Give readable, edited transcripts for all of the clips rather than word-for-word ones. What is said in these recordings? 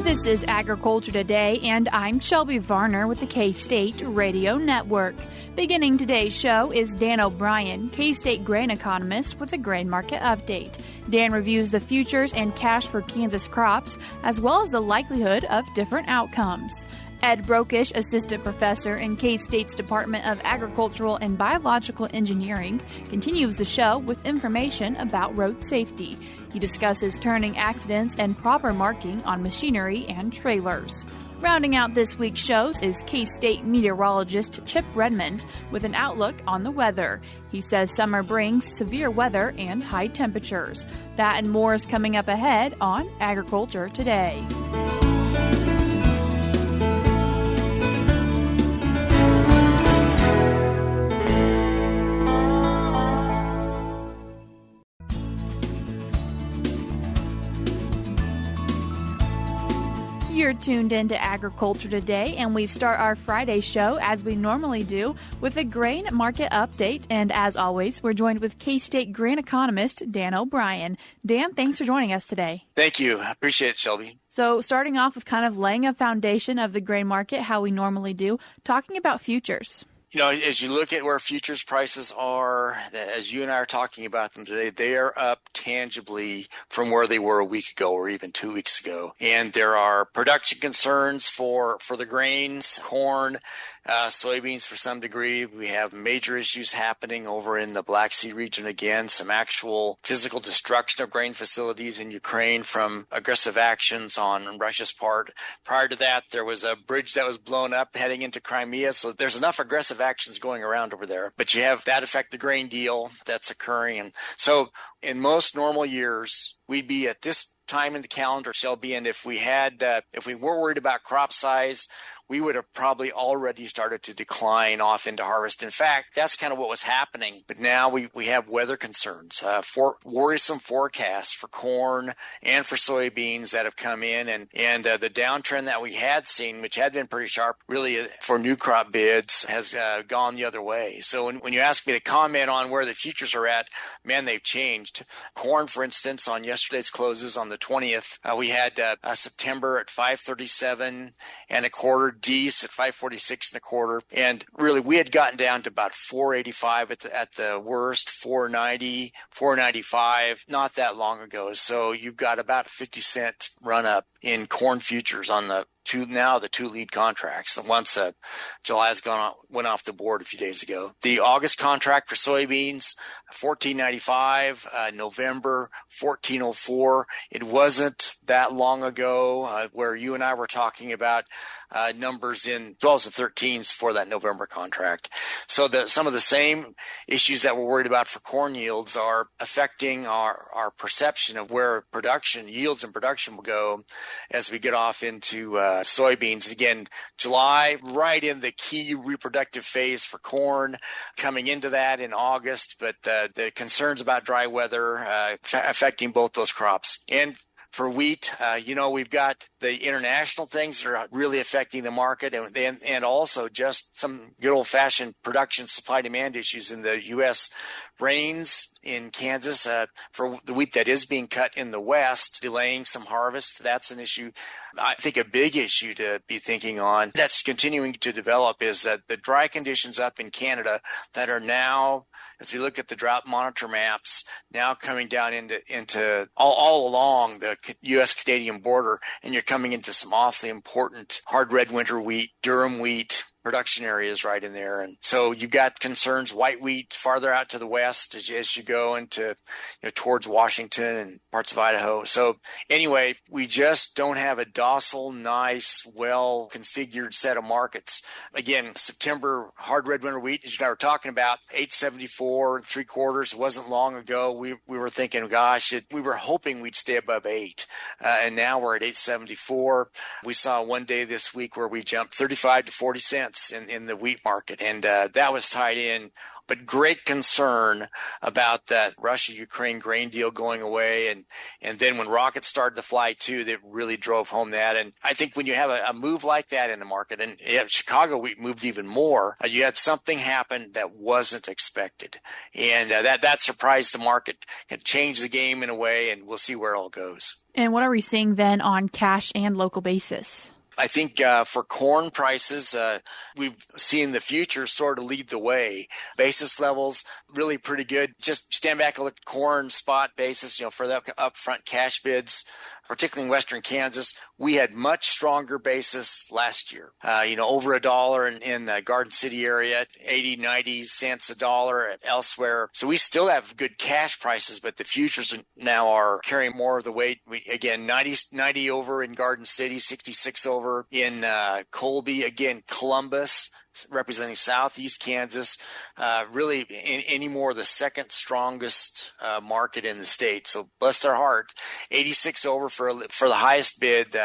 This is Agriculture Today, and I'm Shelby Varner with the K-State Radio Network. Beginning today's show is Dan O'Brien, K-State grain economist, with a grain market update. Dan reviews the futures and cash for Kansas crops, as well as the likelihood of different outcomes. Ed Brokesh, assistant professor in K-State's Department of Agricultural and Biological Engineering, continues the show with information about road safety. He discusses turning accidents and proper marking on machinery and trailers. Rounding out this week's shows is K-State meteorologist Chip Redmond with an outlook on the weather. He says summer brings severe weather and high temperatures. That and more is coming up ahead on Agriculture Today. You're tuned into Agriculture Today, and we start our Friday show, as we normally do, with a grain market update. And as always, we're joined with K-State grain economist Dan O'Brien. Dan, thanks for joining us today. Thank you. I appreciate it, Shelby. So starting off with kind of laying a foundation of the grain market, how we normally do, talking about futures. You know, as you look at where futures prices are, as you and I are talking about them today, they are up tangibly from where they were a week ago or even 2 weeks ago. And there are production concerns for the grains, corn, soybeans for some degree. We have major issues happening over in the Black Sea region again, some actual physical destruction of grain facilities in Ukraine from aggressive actions on Russia's part. Prior to that, there was a bridge that was blown up heading into Crimea. So there's enough aggressive actions going around over there. But you have that affect the grain deal that's occurring. And so in most normal years, we'd be at this time in the calendar, Shelby, and if we weren't worried about crop size, we would have probably already started to decline off into harvest. In fact, that's kind of what was happening. But now we have weather concerns, worrisome forecasts for corn and for soybeans that have come in. And the downtrend that we had seen, which had been pretty sharp, really for new crop bids, has gone the other way. So when you ask me to comment on where the futures are at, man, they've changed. Corn, for instance, on yesterday's closes on the 20th, we had September at 537 and a quarter, D's at 546 and a quarter. And really, we had gotten down to about 485 at the worst, 490, 495 not that long ago. So you've got about a 50-cent run up in corn futures on the two lead contracts. Once July's went off the board a few days ago. The August contract for soybeans, $14.95. November, $14.04. It wasn't that long ago where you and I were talking about numbers in 12s and 13s for that November contract. So some of the same issues that we're worried about for corn yields are affecting our perception of where yields and production will go as we get off into soybeans. Again, July, right in the key reproductive phase for corn, coming into that in August, but the concerns about dry weather affecting both those crops. And for wheat, we've got the international things that are really affecting the market, and also just some good old-fashioned production supply-demand issues in the U.S. Rains in Kansas for the wheat that is being cut in the West, delaying some harvest. That's an issue. I think a big issue to be thinking on that's continuing to develop is that the dry conditions up in Canada that are now, as we look at the drought monitor maps, now coming down into all along the U.S.-Canadian border, and you're coming into some awfully important hard red winter wheat, durum wheat, production areas right in there. And so you've got concerns, white wheat farther out to the west as you go into towards Washington and parts of Idaho. So anyway, we just don't have a docile, nice, well-configured set of markets. Again, September hard red winter wheat, as you and I were talking about, 874 3/4. It wasn't long ago. We were thinking, gosh, we were hoping we'd stay above 8. And now we're at 874. We saw one day this week where we jumped 35 to 40 cents imbalance in the wheat market. And that was tied in. But great concern about that Russia-Ukraine grain deal going away. And then when rockets started to fly too, that really drove home that. And I think when you have a move like that in the market, and Chicago wheat moved even more, you had something happen that wasn't expected. And that surprised the market. It changed the game in a way, and we'll see where it all goes. And what are we seeing then on cash and local basis? I think for corn prices, we've seen the futures sort of lead the way. Basis levels really pretty good. Just stand back and look at corn spot basis, for the upfront cash bids, particularly in western Kansas. We had much stronger basis last year. Over $1 in the Garden City area, 80, 90 cents a dollar elsewhere. So we still have good cash prices, but the futures now are carrying more of the weight. Again, 90 over in Garden City, 66 over in Colby, again, Columbus, representing southeast Kansas, really anymore the second strongest market in the state. So bless their heart, 86 over for the highest bid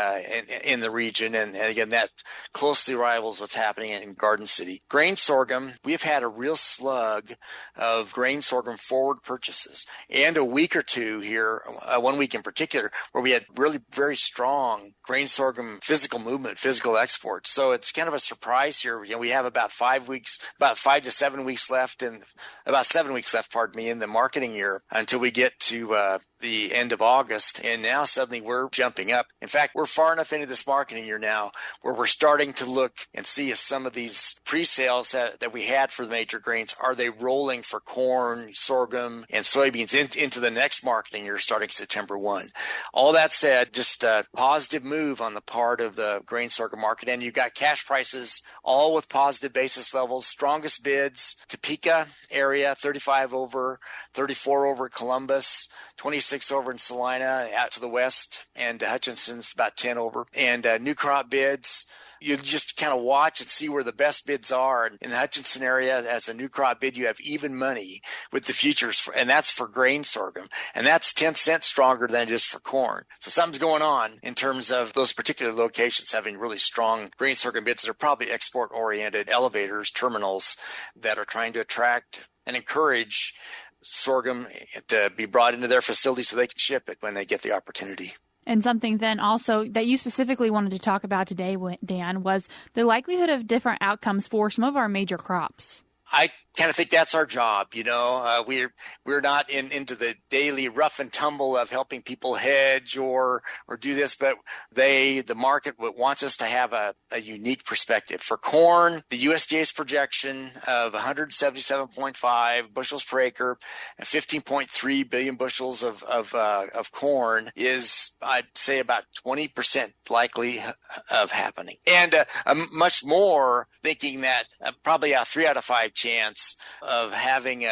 in the region. And again, that closely rivals what's happening in Garden City. Grain sorghum, we've had a real slug of grain sorghum forward purchases, and a week or two here, 1 week in particular, where we had really very strong grain sorghum physical movement, physical exports. So it's kind of a surprise here. We have about 5 to 7 weeks left, in the marketing year until we get to the end of August. And now suddenly we're jumping up. In fact, we're far enough into this marketing year now where we're starting to look and see if some of these pre-sales that we had for the major grains, are they rolling for corn, sorghum, and soybeans into the next marketing year starting September 1. All that said, just a positive move on the part of the grain sorghum market. And you've got cash prices all with positive basis levels. Strongest bids, Topeka area, 35 over, 34 over Columbus, 26 over in Salina out to the west, and Hutchinson's about 10 over. And new crop bids, you just kind of watch and see where the best bids are. And in the Hutchinson area, as a new crop bid, you have even money with the futures, and that's for grain sorghum. And that's 10 cents stronger than it is for corn. So something's going on in terms of those particular locations having really strong grain sorghum bids that are probably export-oriented elevators, terminals that are trying to attract and encourage sorghum to be brought into their facility so they can ship it when they get the opportunity. And something then also that you specifically wanted to talk about today, Dan, was the likelihood of different outcomes for some of our major crops. I kind of think that's our job. We're not into the daily rough and tumble of helping people hedge or do this, but the market wants us to have a unique perspective. For corn, the USDA's projection of 177.5 bushels per acre and 15.3 billion bushels of corn is, I'd say, about 20% likely of happening. And much more thinking that probably a 3 out of 5 chance of having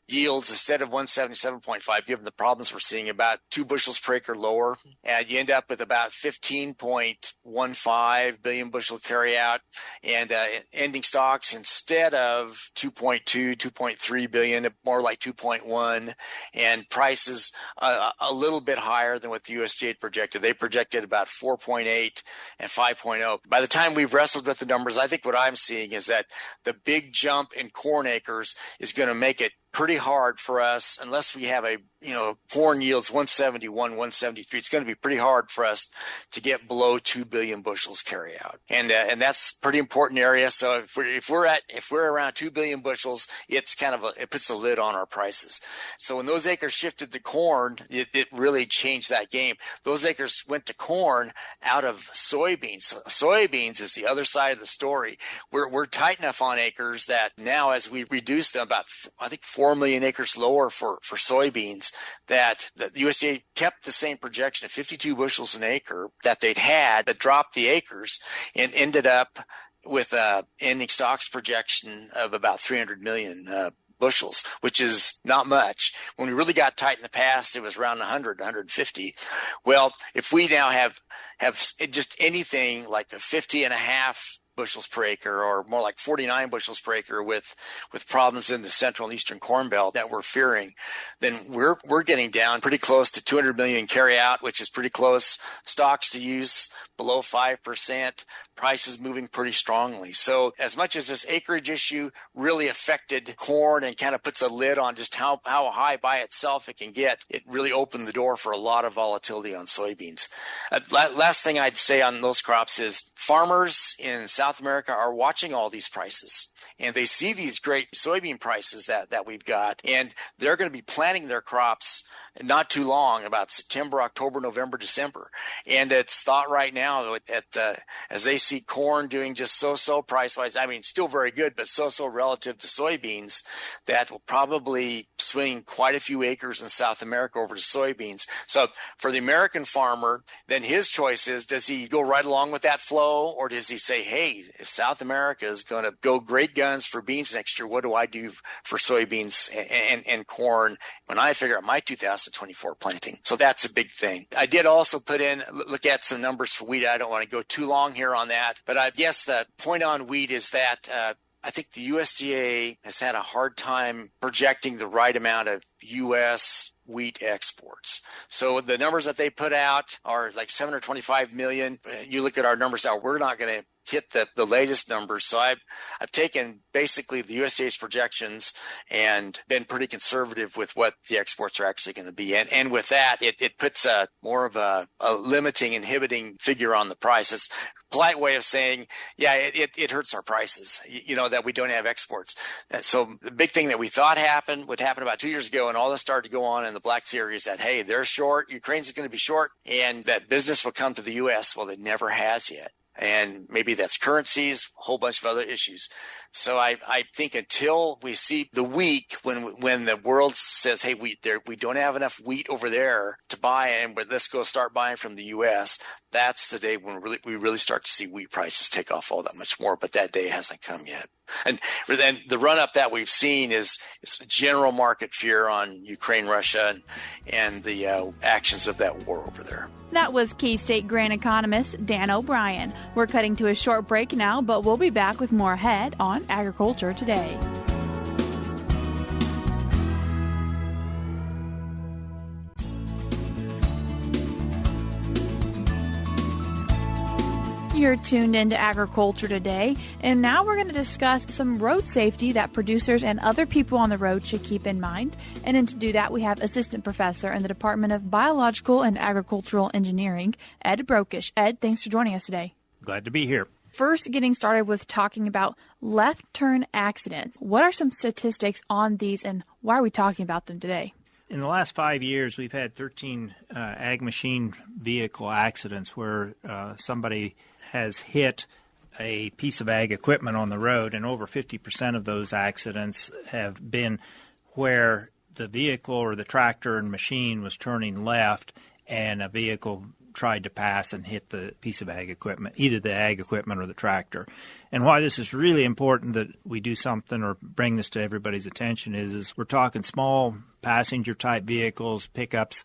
yields instead of 177.5, given the problems we're seeing, about 2 bushels per acre lower. And you end up with about 15.15 billion bushel carryout, and ending stocks instead of 2.2, 2.3 billion, more like 2.1, and prices a little bit higher than what the USDA projected. They projected about 4.8 and 5.0. By the time we've wrestled with the numbers, I think what I'm seeing is that the big jump in corn acres is going to make it pretty hard for us, unless we have corn yields 171, 173. It's going to be pretty hard for us to get below 2 billion bushels carry out, and that's a pretty important area. So if we're around 2 billion bushels, it's it puts a lid on our prices. So when those acres shifted to corn, it really changed that game. Those acres went to corn out of soybeans. So soybeans is the other side of the story. We're tight enough on acres that now, as we reduce them about, I think, 4 million acres lower for soybeans, that the USDA kept the same projection of 52 bushels an acre that they'd had, that dropped the acres and ended up with a ending stocks projection of about 300 million bushels, which is not much. When we really got tight in the past, it was around 100, 150. Well, if we now have just anything like a 50 and a half bushels per acre, or more like 49 bushels per acre with problems in the central and eastern corn belt that we're fearing, then we're getting down pretty close to 200 million carry out, which is pretty close. Stocks to use below 5%, prices moving pretty strongly. So as much as this acreage issue really affected corn and kind of puts a lid on just how high by itself it can get, it really opened the door for a lot of volatility on soybeans. Last thing I'd say on those crops is farmers in South America are watching all these prices, and they see these great soybean prices that we've got, and they're going to be planting their crops not too long, about September, October, November, December. And it's thought right now that as they see corn doing just so price-wise, I mean, still very good, but so relative to soybeans, that will probably swing quite a few acres in South America over to soybeans. So for the American farmer, then his choice is, does he go right along with that flow, or does he say, hey, if South America is going to go great guns for beans next year, what do I do for soybeans and corn when I figure out my 2024 planting? So that's a big thing. I did also look at some numbers for wheat. I don't want to go too long here on that, but I guess the point on wheat is that I think the USDA has had a hard time projecting the right amount of U.S. wheat exports. So the numbers that they put out are like 725 million. You look at our numbers now, we're not going to hit the latest numbers. So I've taken basically the USDA's projections and been pretty conservative with what the exports are actually going to be. And with that, it puts more of a limiting, inhibiting figure on the price. It's a polite way of saying, yeah, it hurts our prices, that we don't have exports. So the big thing that we thought would happen about 2 years ago, and all this started to go on in the Black Sea area, is that, hey, they're short, Ukraine's going to be short, and that business will come to the U.S. Well, it never has yet. And maybe that's currencies, a whole bunch of other issues. So I think until we see the week when the world says, hey, we don't have enough wheat over there to buy, and let's go start buying from the U.S., that's the day when we really start to see wheat prices take off all that much more. But that day hasn't come yet. And then the run-up that we've seen is general market fear on Ukraine, Russia, and the actions of that war over there. That was K-State grain economist Dan O'Brien. We're cutting to a short break now, but we'll be back with more ahead on Agriculture Today. You're tuned into Agriculture Today, and now we're going to discuss some road safety that producers and other people on the road should keep in mind. And then to do that, we have Assistant Professor in the Department of Biological and Agricultural Engineering, Ed Brokesh. Ed, thanks for joining us today. Glad to be here. First, getting started with talking about left turn accidents. What are some statistics on these, and why are we talking about them today? In the last 5 years, we've had 13 ag machine vehicle accidents where somebody has hit a piece of ag equipment on the road, and over 50% of those accidents have been where the vehicle or the tractor and machine was turning left and a vehicle tried to pass and hit the piece of ag equipment, either the ag equipment or the tractor. And why this is really important that we do something or bring this to everybody's attention is we're talking small passenger-type vehicles, pickups.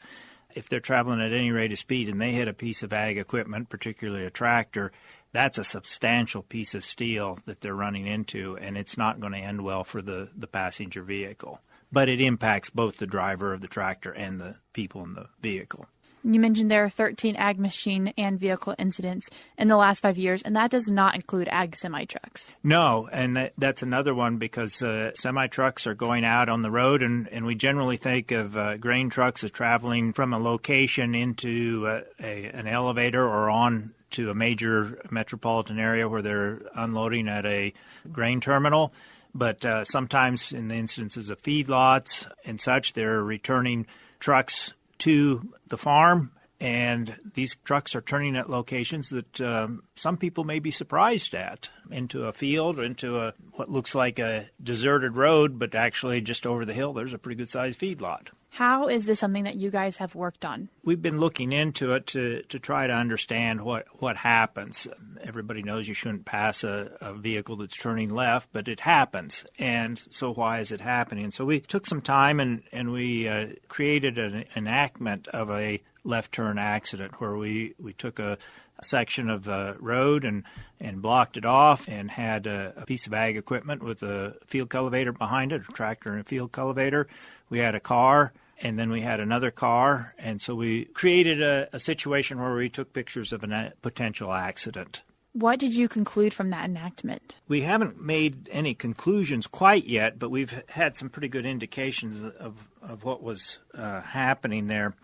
If they're traveling at any rate of speed and they hit a piece of ag equipment, particularly a tractor, that's a substantial piece of steel that they're running into, and it's not going to end well for the passenger vehicle. But it impacts both the driver of the tractor and the people in the vehicle. You mentioned there are 13 ag machine and vehicle incidents in the last 5 years, and that does not include ag semi-trucks. No, and that's another one because semi-trucks are going out on the road, and we generally think of grain trucks as traveling from a location into an elevator or on to a major metropolitan area where they're unloading at a grain terminal. But sometimes in the instances of feedlots and such, they're returning trucks to the farm, and these trucks are turning at locations that some people may be surprised at, into a field or into what looks like a deserted road, but actually just over the hill there's a pretty good-sized feedlot. How is this something that you guys have worked on? We've been looking into it to try to understand what happens. Everybody knows you shouldn't pass a vehicle that's turning left, but it happens. And so why is it happening? And so we took some time and we created an enactment of a left turn accident where we took a section of the road and blocked it off and had a piece of ag equipment with a field cultivator behind it, a tractor and a field cultivator. We had a car, and then we had another car. And so we created a situation where we took pictures of a potential accident. What did you conclude from that enactment? We haven't made any conclusions quite yet, but we've had some pretty good indications of what was happening there.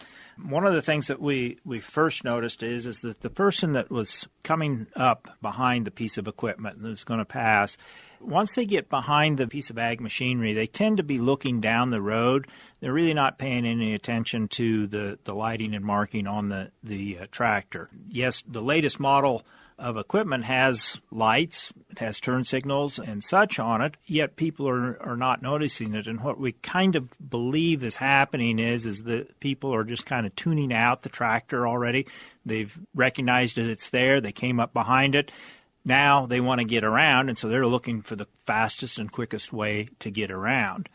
One of the things that we first noticed is that the person that was coming up behind the piece of equipment that was going to pass, once they get behind the piece of ag machinery, they tend to be looking down the road. They're really not paying any attention to the lighting and marking on the tractor. Yes, the latest model of equipment has lights, it has turn signals and such on it, yet people are not noticing it. And what we kind of believe is happening is that people are just kind of tuning out the tractor already. They've recognized that it's there. They came up behind it. Now they want to get around, and so they're looking for the fastest and quickest way to get around.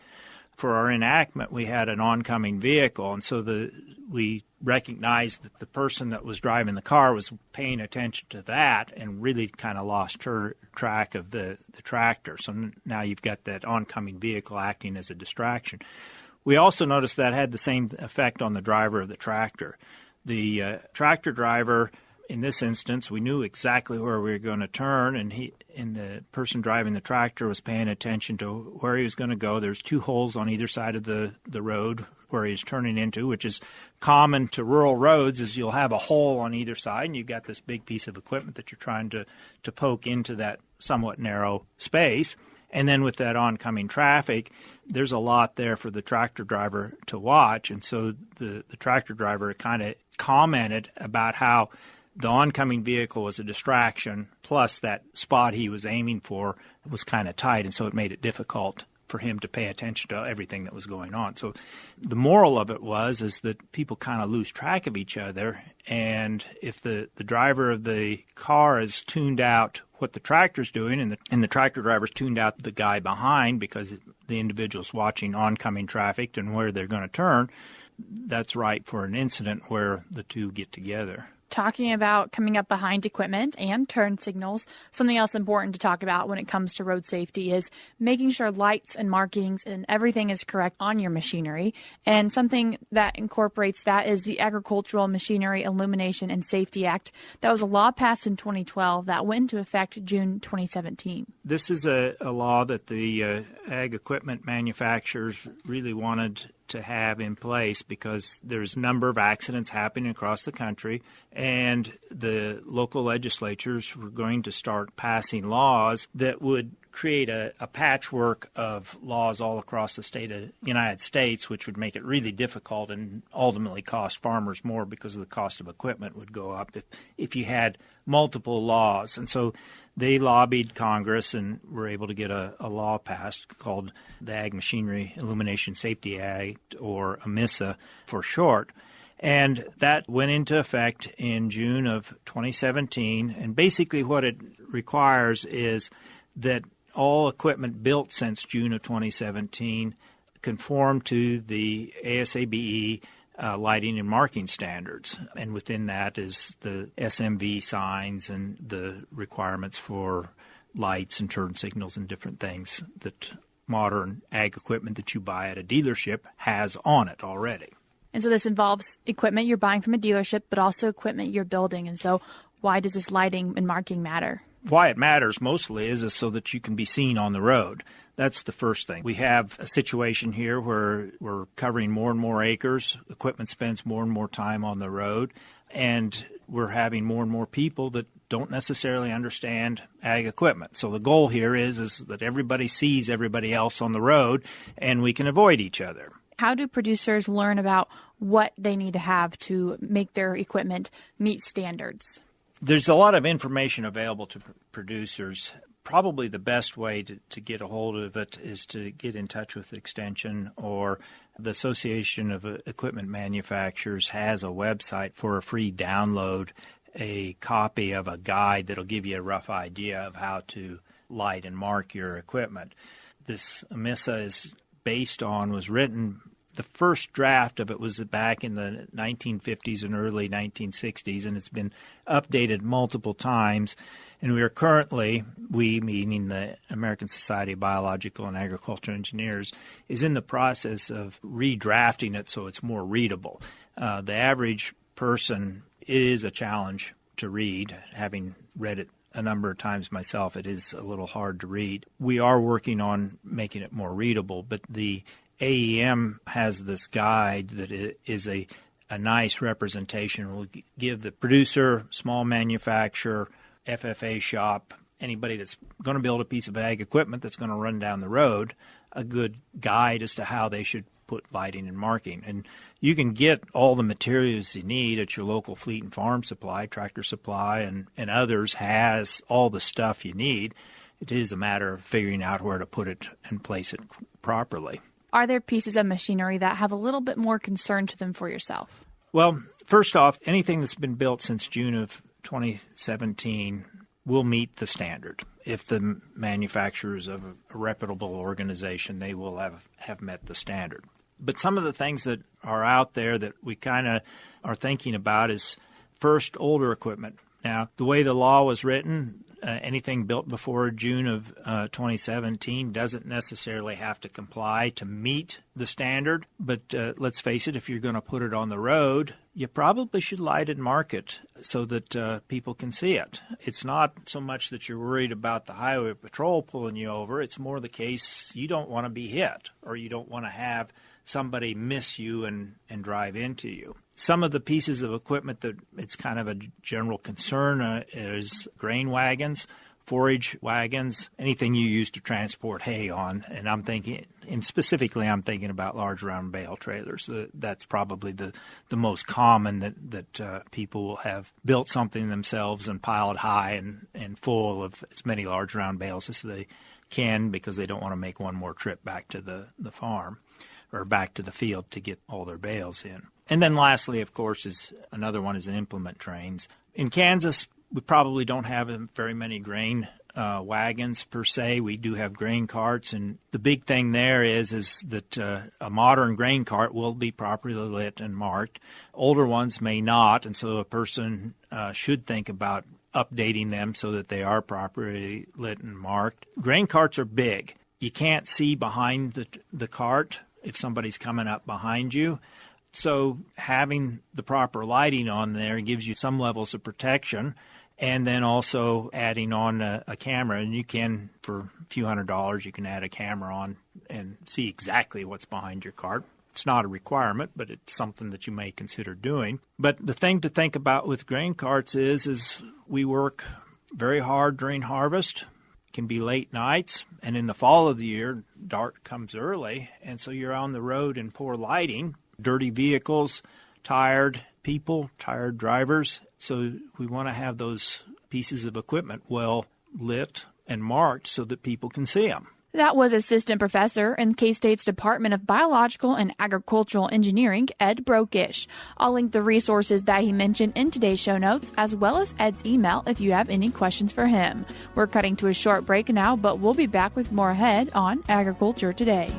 For our enactment, we had an oncoming vehicle, and so we recognized that the person that was driving the car was paying attention to that and really kind of lost track of the tractor. So now you've got that oncoming vehicle acting as a distraction. We also noticed that had the same effect on the driver of the tractor. The tractor driver, in this instance, we knew exactly where we were going to turn, and the person driving the tractor was paying attention to where he was going to go. There's 2 holes on either side of the road where he's turning into, which is common to rural roads, is you'll have a hole on either side, and you've got this big piece of equipment that you're trying to poke into that somewhat narrow space. And then with that oncoming traffic, there's a lot there for the tractor driver to watch. And so the tractor driver kind of commented about how the oncoming vehicle was a distraction, plus that spot he was aiming for was kind of tight, and so it made it difficult for him to pay attention to everything that was going on. So the moral of it is that people kind of lose track of each other, and if the driver of the car is tuned out what the tractor's doing, and the tractor driver's tuned out the guy behind because the individual's watching oncoming traffic and where they're going to turn, that's ripe for an incident where the two get together. Talking about coming up behind equipment and turn signals, something else important to talk about when it comes to road safety is making sure lights and markings and everything is correct on your machinery. And something that incorporates that is the Agricultural Machinery Illumination and Safety Act. That was a law passed in 2012 that went into effect June 2017. This is a law that the ag equipment manufacturers really wanted to have in place because there's a number of accidents happening across the country, and the local legislatures were going to start passing laws that would create a patchwork of laws all across the state of the United States, which would make it really difficult and ultimately cost farmers more because the cost of equipment would go up if you had multiple laws. And so they lobbied Congress and were able to get a law passed called the Ag Machinery Illumination Safety Act, or AMISA for short. And that went into effect in June of 2017. And basically what it requires is that all equipment built since June of 2017 conform to the ASABE lighting and marking standards. And within that is the SMV signs and the requirements for lights and turn signals and different things that modern ag equipment that you buy at a dealership has on it already. And so this involves equipment you're buying from a dealership, but also equipment you're building. And so why does this lighting and marking matter? Why it matters mostly is so that you can be seen on the road. That's the first thing. We have a situation here where we're covering more and more acres. Equipment spends more and more time on the road, and we're having more and more people that don't necessarily understand ag equipment. So the goal here is that everybody sees everybody else on the road, and we can avoid each other. How do producers learn about what they need to have to make their equipment meet standards? There's a lot of information available to producers. Probably the best way to get a hold of it is to get in touch with Extension, or the Association of Equipment Manufacturers has a website for a free download, a copy of a guide that'll give you a rough idea of how to light and mark your equipment. This AMISA was written The first draft of it was back in the 1950s and early 1960s, and it's been updated multiple times. And we are currently, we meaning the American Society of Biological and Agricultural Engineers, is in the process of redrafting it so it's more readable. The average person, it is a challenge to read. Having read it a number of times myself, it is a little hard to read. We are working on making it more readable, but the AEM has this guide that is a nice representation. It will give the producer, small manufacturer, FFA shop, anybody that's going to build a piece of ag equipment that's going to run down the road, a good guide as to how they should put lighting and marking. And you can get all the materials you need at your local fleet and farm supply, Tractor Supply, and others has all the stuff you need. It is a matter of figuring out where to put it and place it properly. Are there pieces of machinery that have a little bit more concern to them for yourself? Well, first off, anything that's been built since June of 2017 will meet the standard. If the manufacturer is of a reputable organization, they will have met the standard. But some of the things that are out there that we kind of are thinking about is, first, older equipment. Now, the way the law was written, anything built before June of 2017 doesn't necessarily have to comply to meet the standard. But let's face it, if you're going to put it on the road, you probably should light and mark it so that people can see it. It's not so much that you're worried about the highway patrol pulling you over. It's more the case you don't want to be hit, or you don't want to have somebody miss you and drive into you. Some of the pieces of equipment that it's kind of a general concern is grain wagons, forage wagons, anything you use to transport hay on. And I'm thinking about large round bale trailers. That's probably the most common that people will have built something themselves and piled high and full of as many large round bales as they can, because they don't want to make one more trip back to the farm or back to the field to get all their bales in. And then lastly, of course, is another one is implement trains. In Kansas, we probably don't have very many grain wagons per se. We do have grain carts, and the big thing there is that a modern grain cart will be properly lit and marked. Older ones may not, and so a person should think about updating them so that they are properly lit and marked. Grain carts are big. You can't see behind the cart if somebody's coming up behind you. So having the proper lighting on there gives you some levels of protection, and then also adding on a camera. And you can, for a few $100s, you can add a camera on and see exactly what's behind your cart. It's not a requirement, but it's something that you may consider doing. But the thing to think about with grain carts is we work very hard during harvest. Can be late nights, and in the fall of the year, dark comes early, and so you're on the road in poor lighting, dirty vehicles, tired people, tired drivers. So we want to have those pieces of equipment well lit and marked so that people can see them. That was Assistant Professor in K-State's Department of Biological and Agricultural Engineering, Ed Brokesh. I'll link the resources that he mentioned in today's show notes, as well as Ed's email if you have any questions for him. We're cutting to a short break now, but we'll be back with more ahead on Agriculture Today.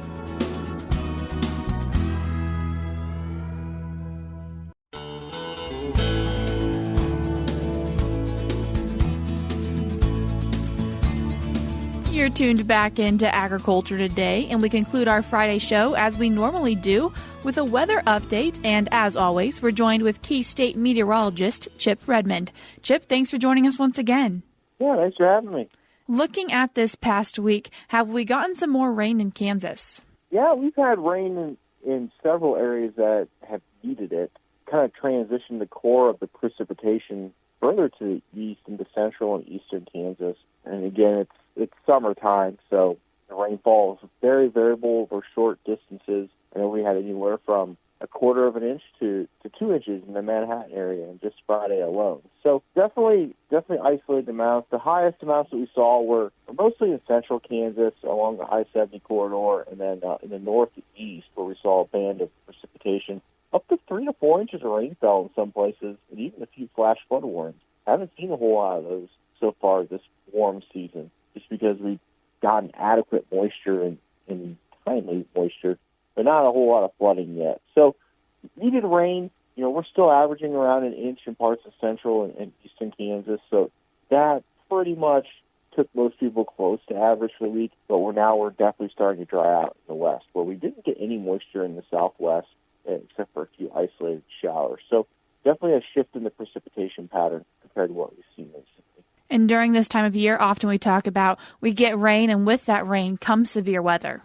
You're tuned back into Agriculture Today, and we conclude our Friday show as we normally do with a weather update. And as always, we're joined with K-State meteorologist Chip Redmond. Chip, thanks for joining us once again. Yeah, thanks for having me. Looking at this past week, have we gotten some more rain in Kansas? Yeah, we've had rain in several areas that have needed it. Kind of transitioned the core of the precipitation further to the east into central and eastern Kansas. And again, it's summertime, so the rainfall is very variable over short distances. I know we had anywhere from a quarter of an inch to 2 inches in the Manhattan area in just Friday alone. So definitely isolated amounts. The highest amounts that we saw were mostly in central Kansas along the I-70 corridor, and then in the northeast where we saw a band of precipitation. Up to 3 to 4 inches of rain fell in some places, and even a few flash flood warnings. I haven't seen a whole lot of those so far this warm season, just because we've gotten adequate moisture and timely moisture but not a whole lot of flooding yet. So needed rain. We're still averaging around an inch in parts of central and eastern Kansas, so that pretty much took most people close to average for the week, but we're definitely starting to dry out in the west, where we didn't get any moisture in the southwest, except for a few isolated showers. So definitely a shift in the precipitation pattern compared to what we've seen recently. And during this time of year, often we talk about we get rain, and with that rain comes severe weather.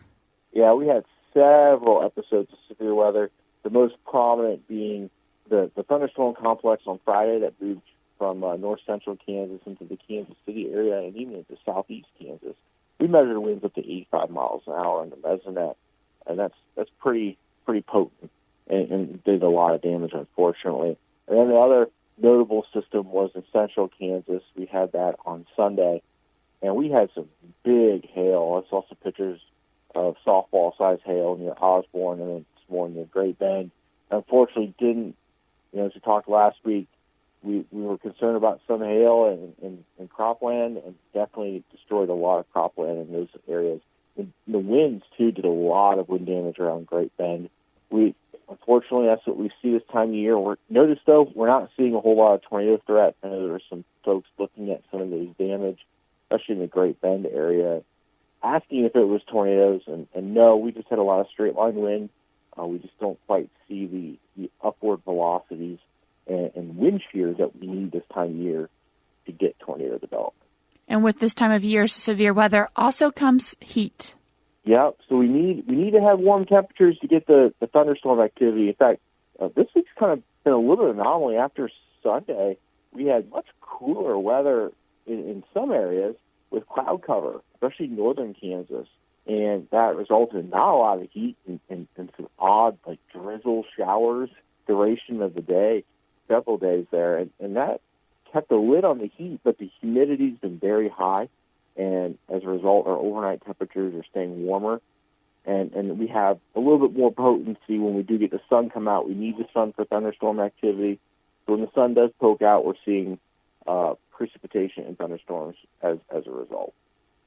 Yeah, we had several episodes of severe weather, the most prominent being the thunderstorm complex on Friday that moved from north-central Kansas into the Kansas City area and even into southeast Kansas. We measured winds up to 85 miles an hour in the Mesonet, and that's pretty potent and did a lot of damage, unfortunately. And then the other notable system was in central Kansas. We had that on Sunday, and we had some big hail. I saw some pictures of softball-sized hail near Osborne and then this morning near Great Bend. Unfortunately, as we talked last week, we were concerned about some hail and cropland, and definitely destroyed a lot of cropland in those areas. And the winds, too, did a lot of wind damage around Great Bend. Unfortunately, that's what we see this time of year. Notice, though, we're not seeing a whole lot of tornado threat. I know there are some folks looking at some of those damage, especially in the Great Bend area, asking if it was tornadoes, and no, we just had a lot of straight-line wind. We just don't quite see the upward velocities and wind shears that we need this time of year to get tornado development. And with this time of year, severe weather also comes heat. Yeah, so we need to have warm temperatures to get the thunderstorm activity. In fact, this week's kind of been a little bit of an anomaly. After Sunday, we had much cooler weather in some areas with cloud cover, especially northern Kansas. And that resulted in not a lot of heat and some odd, drizzle showers, duration of the day, several days there. And that kept a lid on the heat, but the humidity's been very high. And as a result, our overnight temperatures are staying warmer. And we have a little bit more potency when we do get the sun come out. We need the sun for thunderstorm activity. So when the sun does poke out, we're seeing precipitation and thunderstorms as a result.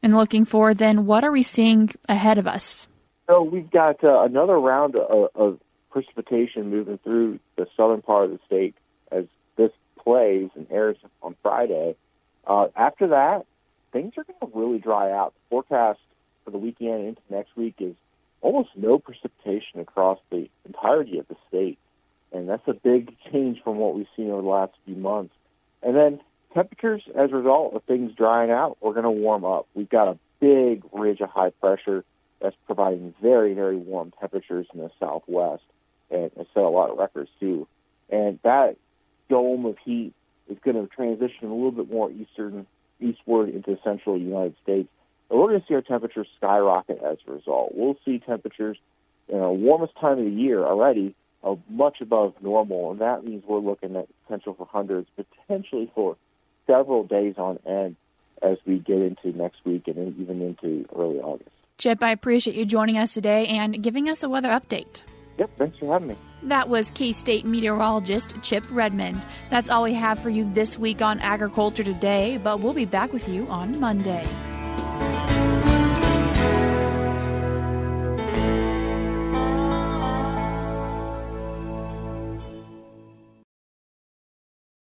And looking forward, then, what are we seeing ahead of us? So we've got another round of precipitation moving through the southern part of the state as this plays and airs on Friday. After that, things are going to really dry out. The forecast for the weekend into next week is almost no precipitation across the entirety of the state. And that's a big change from what we've seen over the last few months. And then temperatures, as a result of things drying out, are going to warm up. We've got a big ridge of high pressure that's providing very, very warm temperatures in the southwest, and set a lot of records, too. And that dome of heat is going to transition a little bit more eastward into the central United States. And we're going to see our temperatures skyrocket as a result. We'll see temperatures in our warmest time of the year already of much above normal, and that means we're looking at potential for hundreds, potentially for several days on end as we get into next week and even into early August. Chip, I appreciate you joining us today and giving us a weather update. Yep, thanks for having me. That was K-State meteorologist Chip Redmond. That's all we have for you this week on Agriculture Today, but we'll be back with you on Monday.